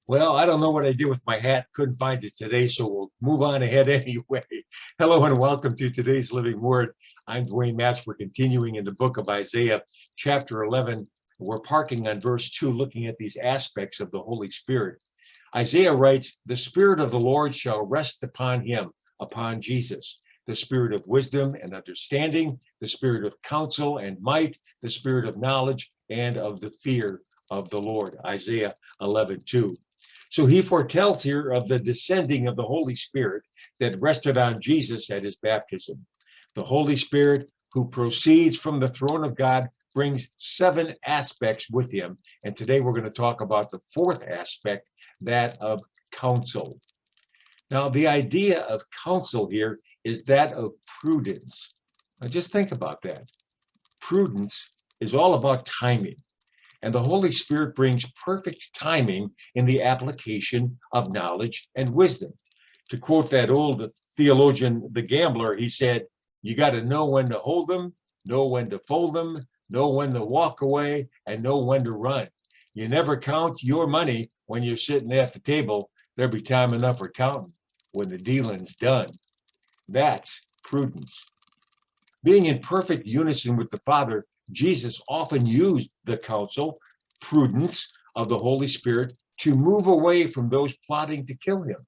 Well, I don't know what I did with my hat. Couldn't find it today, so we'll move on ahead anyway. Hello and welcome to today's Living Word. I'm Dwayne Matz. We're continuing in the book of Isaiah, chapter 11. We're parking on verse 2, looking at these aspects of the Holy Spirit. Isaiah writes, "The Spirit of the Lord shall rest upon him," upon Jesus. The Spirit of wisdom and understanding, the Spirit of counsel and might, the Spirit of knowledge and of the fear of the Lord. Isaiah 11:2. So he foretells here of the descending of the Holy Spirit that rested on Jesus at his baptism. The Holy Spirit, who proceeds from the throne of God, brings 7 aspects with him. And today we're going to talk about the 4th aspect, that of counsel. Now, the idea of counsel here is that of prudence. Now, just think about that. Prudence is all about timing. And the Holy Spirit brings perfect timing in the application of knowledge and wisdom. To quote that old theologian, the gambler, he said, "You got to know when to hold them, know when to fold them, know when to walk away, and know when to run. You never count your money when you're sitting at the table. There'll be time enough for counting when the dealing's done." That's prudence. Being in perfect unison with the Father, Jesus often used the counsel, prudence of the Holy Spirit to move away from those plotting to kill him.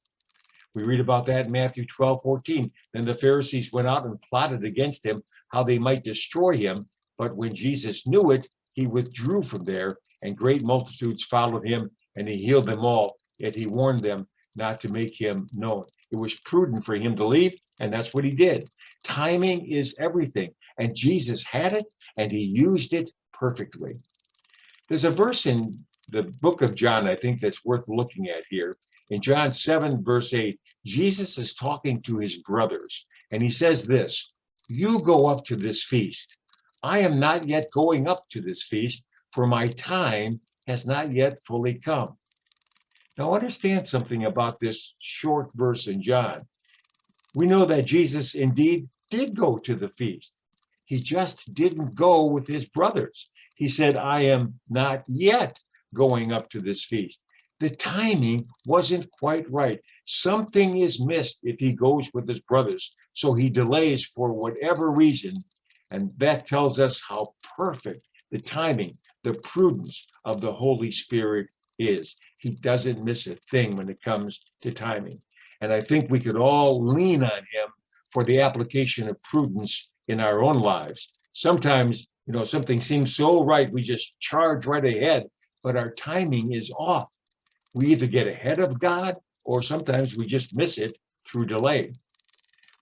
We read about that in Matthew 12:14. Then the Pharisees went out and plotted against him, how they might destroy him. But when Jesus knew it, he withdrew from there, and great multitudes followed him, and he healed them all. Yet he warned them not to make him known. It was prudent for him to leave, and that's what he did. Timing is everything, and Jesus had it, and he used it perfectly. There's a verse in the book of John, I think, that's worth looking at here. In John 7, verse 8, Jesus is talking to his brothers, and he says this, "You go up to this feast. I am not yet going up to this feast, for my time has not yet fully come." Now, understand something about this short verse in John. We know that Jesus indeed did go to the feast. He just didn't go with his brothers. He said, "I am not yet going up to this feast." The timing wasn't quite right. Something is missed if he goes with his brothers. So he delays for whatever reason. And that tells us how perfect the timing, the prudence of the Holy Spirit is. He doesn't miss a thing when it comes to timing. And I think we could all lean on him for the application of prudence in our own lives. Sometimes, something seems so right, we just charge right ahead, but our timing is off. We either get ahead of God or sometimes we just miss it through delay.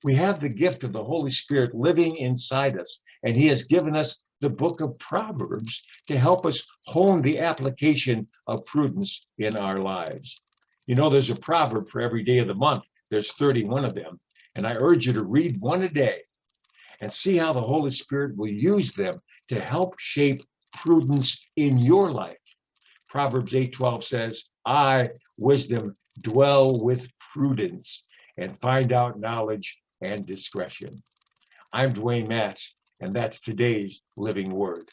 We have the gift of the Holy Spirit living inside us, and he has given us the book of Proverbs to help us hone the application of prudence in our lives. There's a proverb for every day of the month. There's 31 of them. And I urge you to read one a day and see how the Holy Spirit will use them to help shape prudence in your life. Proverbs 8:12 says, "I, wisdom, dwell with prudence and find out knowledge and discretion." I'm Dwayne Matz, and that's today's Living Word.